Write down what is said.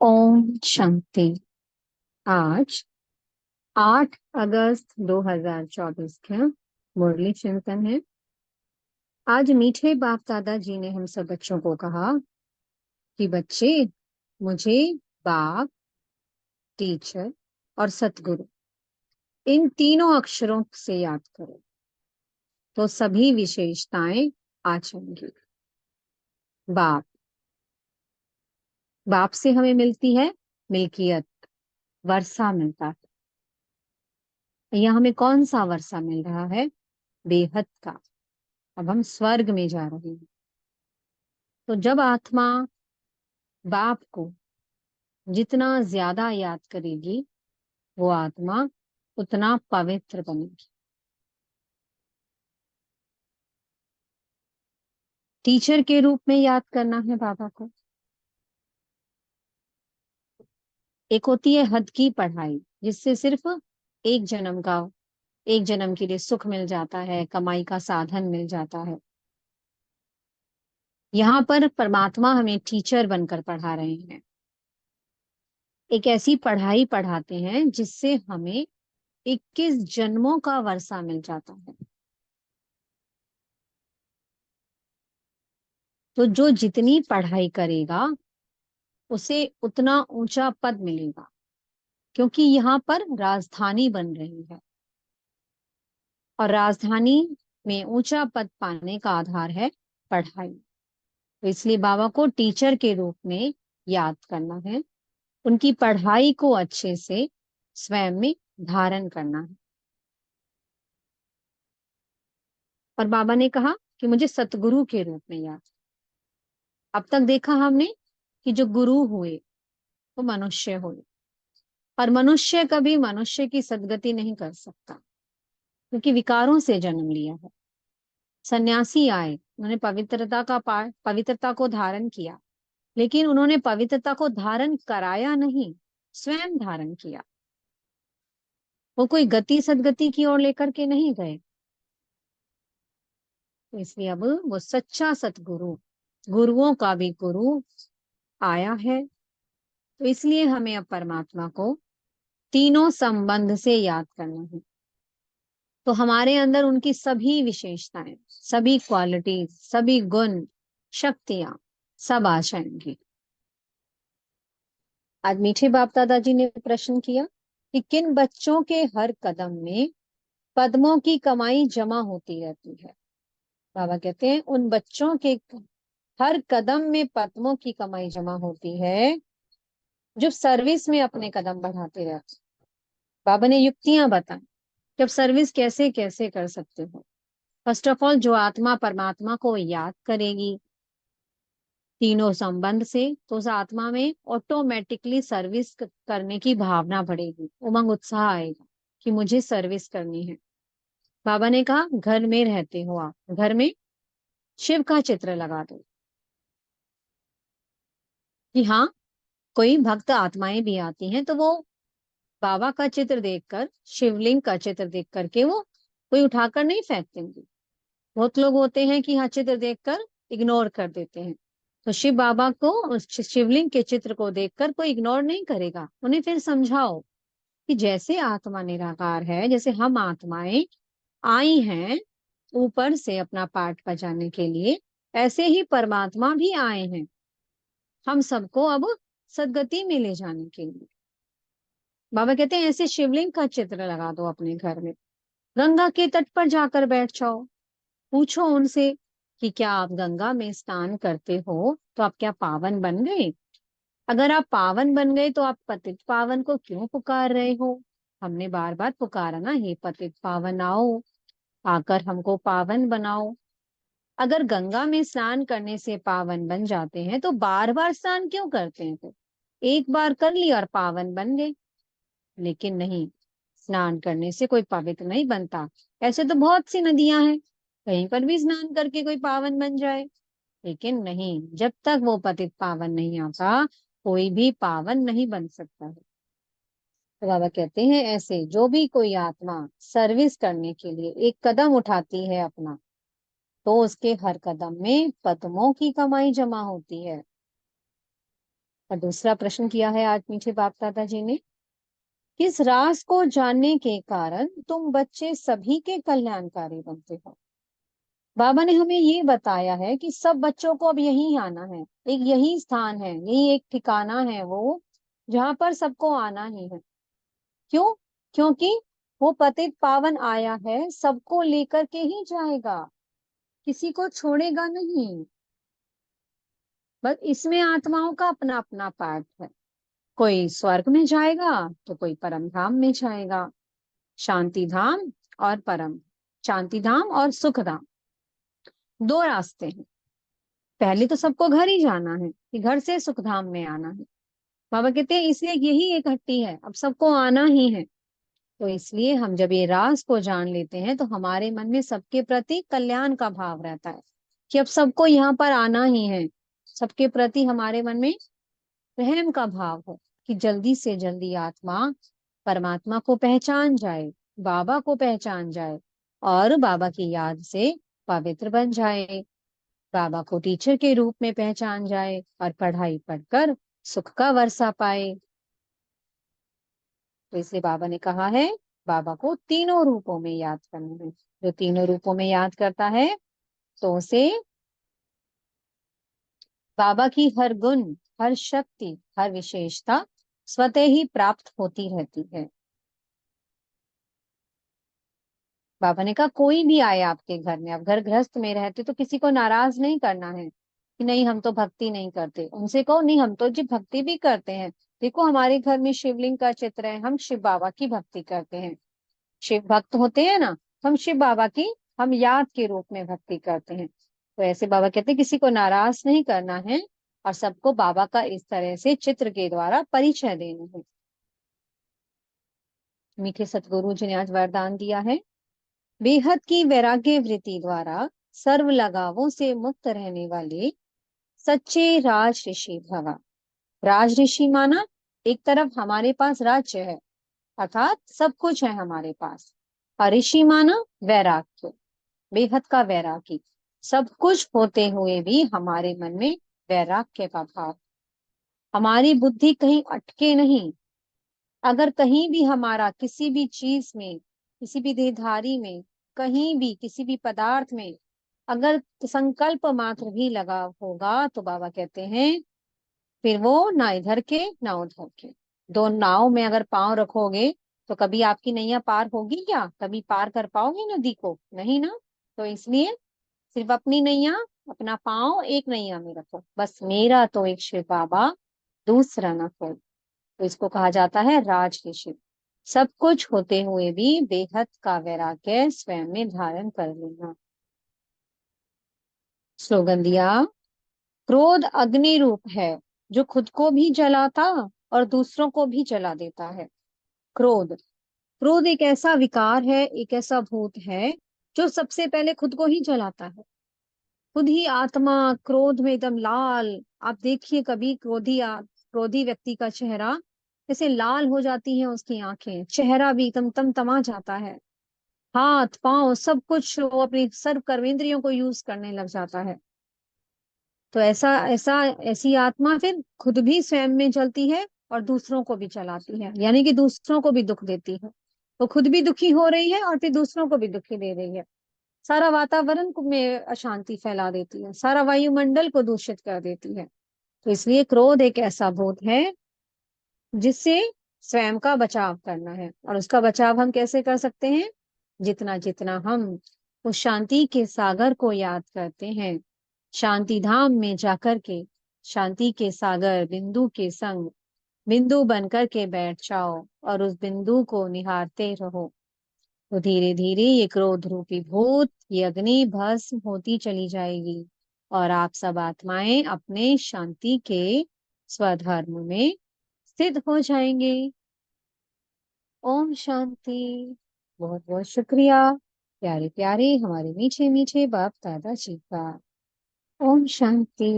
ओम शांति। आज 8 अगस्त 2024 का मुरली चिंतन है। आज मीठे बाप दादा जी ने हम सब बच्चों को कहा कि बच्चे, मुझे बाप, टीचर और सतगुरु, इन तीनों अक्षरों से याद करो तो सभी विशेषताएं आ जाएंगी। बाप, बाप से हमें मिलती है मिल्कियत, वर्षा मिलता है। यहाँ हमें कौन सा वर्षा मिल रहा है? बेहद का। अब हम स्वर्ग में जा रहे हैं। तो जब आत्मा बाप को जितना ज्यादा याद करेगी, वो आत्मा उतना पवित्र बनेगी। टीचर के रूप में याद करना है बाबा को। एक होती है हद की पढ़ाई, जिससे सिर्फ एक जन्म का एक जन्म के लिए सुख मिल जाता है, कमाई का साधन मिल जाता है। यहाँ पर परमात्मा हमें टीचर बनकर पढ़ा रहे हैं। एक ऐसी पढ़ाई पढ़ाते हैं जिससे हमें 21 जन्मों का वर्षा मिल जाता है। तो जो जितनी पढ़ाई करेगा उसे उतना ऊंचा पद मिलेगा, क्योंकि यहाँ पर राजधानी बन रही है और राजधानी में ऊंचा पद पाने का आधार है पढ़ाई। तो इसलिए बाबा को टीचर के रूप में याद करना है, उनकी पढ़ाई को अच्छे से स्वयं में धारण करना है। और बाबा ने कहा कि मुझे सतगुरु के रूप में याद। अब तक देखा हमने कि जो गुरु हुए वो मनुष्य हुए, और मनुष्य कभी मनुष्य की सदगति नहीं कर सकता, क्योंकि विकारों से जन्म लिया है। सन्यासी आए, उन्होंने पवित्रता को धारण किया, लेकिन उन्होंने पवित्रता को धारण कराया नहीं, स्वयं धारण किया। वो कोई गति सदगति की ओर लेकर के नहीं गए। तो इसलिए अब वो सच्चा सतगुरु, गुरुओं का भी गुरु आया है। तो इसलिए हमें अब परमात्मा को तीनों संबंध से याद करना है। तो हमारे अंदर उनकी सभी विशेषताएं, सभी क्वालिटीज, सभी गुण, शक्तियां सब आ जाएंगी। आज मीठे बाप दादाजी ने प्रश्न किया कि किन बच्चों के हर कदम में पद्मों की कमाई जमा होती रहती है। बाबा कहते हैं उन बच्चों के हर कदम में पद्मों की कमाई जमा होती है जो सर्विस में अपने कदम बढ़ाते रहते। बाबा ने युक्तियां बताई कि अब सर्विस कैसे कैसे कर सकते हो। फर्स्ट ऑफ ऑल, जो आत्मा परमात्मा को याद करेगी तीनों संबंध से, तो उस आत्मा में ऑटोमेटिकली सर्विस करने की भावना बढ़ेगी, उमंग उत्साह आएगा कि मुझे सर्विस करनी है। बाबा ने कहा घर में रहते हो आप, घर में शिव का चित्र लगा दो। कि हाँ, कोई भक्त आत्माएं भी आती हैं तो वो बाबा का चित्र देखकर, शिवलिंग का चित्र देख करके वो कोई उठाकर नहीं फेंक देंगे। बहुत लोग होते हैं कि हाँ, चित्र देखकर इग्नोर कर देते हैं। तो शिव बाबा को, उस शिवलिंग के चित्र को देखकर कोई इग्नोर नहीं करेगा। उन्हें फिर समझाओ कि जैसे आत्मा निराकार है, जैसे हम आत्माएं आई हैं ऊपर से अपना पाठ बजाने के लिए, ऐसे ही परमात्मा भी आए हैं हम सबको अब सदगति में ले जाने के लिए। बाबा कहते हैं ऐसे शिवलिंग का चित्र लगा दो अपने घर में, गंगा के तट पर जाकर बैठ जाओ, पूछो उनसे कि क्या आप गंगा में स्नान करते हो तो आप क्या पावन बन गए? अगर आप पावन बन गए तो आप पतित पावन को क्यों पुकार रहे हो? हमने बार बार पुकारा ना, हे पतित पावन आओ, आकर हमको पावन बनाओ। अगर गंगा में स्नान करने से पावन बन जाते हैं तो बार बार स्नान क्यों करते हैं? फिर एक बार कर लिया और पावन बन गए। लेकिन नहीं, स्नान करने से कोई पवित्र नहीं बनता। ऐसे तो बहुत सी नदियां हैं, कहीं पर भी स्नान करके कोई पावन बन जाए। लेकिन नहीं, जब तक वो पतित पावन नहीं आता, कोई भी पावन नहीं बन सकता है। तो बाबा कहते हैं ऐसे जो भी कोई आत्मा सर्विस करने के लिए एक कदम उठाती है अपना, तो उसके हर कदम में पद्मों की कमाई जमा होती है। और दूसरा प्रश्न किया है आज मीठे बाप दादाजी ने, किस राज को जानने के कारण तुम बच्चे सभी के कल्याणकारी बनते हो। बाबा ने हमें ये बताया है कि सब बच्चों को अब यहीं आना है, एक यही स्थान है, यही एक ठिकाना है वो, जहां पर सबको आना ही है। क्यों? क्योंकि वो पतित पावन आया है, सबको लेकर के ही जाएगा, किसी को छोड़ेगा नहीं। बस इसमें आत्माओं का अपना अपना पार्ट है। कोई स्वर्ग में जाएगा तो कोई परम धाम में जाएगा। शांति धाम और परम, शांति धाम और सुख धाम, दो रास्ते हैं। पहले तो सबको घर ही जाना है, कि घर से सुख धाम में आना है। बाबा कहते हैं इसलिए यही एक हट्टी है, अब सबको आना ही है। तो इसलिए हम जब ये राज को जान लेते हैं तो हमारे मन में सबके प्रति कल्याण का भाव रहता है, कि अब सबको यहाँ पर आना ही है। सबके प्रति हमारे मन में रहम का भाव हो, कि जल्दी से जल्दी आत्मा परमात्मा को पहचान जाए, बाबा को पहचान जाए, और बाबा की याद से पवित्र बन जाए, बाबा को टीचर के रूप में पहचान जाए, और पढ़ाई पढ़कर सुख का वर्षा पाए। तो इसलिए बाबा ने कहा है बाबा को तीनों रूपों में याद करना है। जो तीनों रूपों में याद करता है तो उसे बाबा की हर गुण, हर शक्ति, हर विशेषता स्वतः ही प्राप्त होती रहती है। बाबा ने कहा कोई भी आए आपके घर में, आप घर गृहस्थ में रहते तो किसी को नाराज नहीं करना है कि नहीं हम तो भक्ति नहीं करते। उनसे कहो नहीं हम तो जी भक्ति भी करते हैं, देखो हमारे घर में शिवलिंग का चित्र है, हम शिव बाबा की भक्ति करते हैं। शिव भक्त होते हैं ना, हम शिव बाबा की हम याद के रूप में भक्ति करते हैं। तो ऐसे बाबा कहते हैं किसी को नाराज नहीं करना है, और सबको बाबा का इस तरह से चित्र के द्वारा परिचय देना है। मीठे सतगुरु जी ने आज वरदान दिया है, बेहद की वैराग्य वृत्ति द्वारा सर्व लगावों से मुक्त रहने वाले सच्चे राज ऋषि भवा। राज ऋषि माना एक तरफ हमारे पास राज्य है, अर्थात सब कुछ है हमारे पास, और ऋषि माना वैराग्य, बेहद का वैरागी, सब कुछ होते हुए भी हमारे मन में वैराग्य का भाव, हमारी बुद्धि कहीं अटके नहीं। अगर कहीं भी हमारा किसी भी चीज में, किसी भी देहधारी में, कहीं भी किसी भी पदार्थ में अगर संकल्प मात्र भी लगा होगा तो बाबा कहते हैं फिर वो ना इधर के ना उधर के। दो नाव में अगर पांव रखोगे तो कभी आपकी नैया पार होगी क्या? कभी पार कर पाओगे नदी को? नहीं ना। तो इसलिए सिर्फ अपनी नैया, अपना पांव एक नैया में रखो, बस मेरा तो एक शिव बाबा, दूसरा ना कोई। तो इसको कहा जाता है राज ऋषि। सब कुछ होते हुए भी बेहद का वैराग्य स्वयं में धारण कर लेना। स्लोगन दिया, क्रोध अग्नि रूप है जो खुद को भी जलाता और दूसरों को भी जला देता है। क्रोध, क्रोध एक ऐसा विकार है, एक ऐसा भूत है जो सबसे पहले खुद को ही जलाता है। खुद ही आत्मा क्रोध में एकदम लाल, आप देखिए कभी क्रोधी व्यक्ति का चेहरा जैसे लाल हो जाती है, उसकी आंखें, चेहरा भी एकदम तमतमा जाता है, हाथ पांव सब कुछ वो अपनी सर्व कर्मेंद्रियों को यूज करने लग जाता है। तो ऐसा ऐसा ऐसी आत्मा फिर खुद भी स्वयं में जलती है और दूसरों को भी जलाती है, यानी कि दूसरों को भी दुख देती है। वो खुद भी दुखी हो रही है और फिर दूसरों को भी दुखी दे रही है। सारा वातावरण में अशांति फैला देती है, सारा वायुमंडल को दूषित कर देती है। तो इसलिए क्रोध एक ऐसा भूत है जिससे स्वयं का बचाव करना है। और उसका बचाव हम कैसे कर सकते हैं? जितना जितना हम उस शांति के सागर को याद करते हैं, शांति धाम में जाकर के शांति के सागर बिंदु के संग बिंदु बनकर के बैठ जाओ और उस बिंदु को निहारते रहो, तो धीरे धीरे ये क्रोध रूपी भूत, ये अग्नि भस्म होती चली जाएगी, और आप सब आत्माएं अपने शांति के स्वधर्म में स्थित हो जाएंगे। ओम शांति। बहुत बहुत शुक्रिया प्यारे प्यारे हमारे मीठे मीठे बाप दादा जी का। ओम शांति।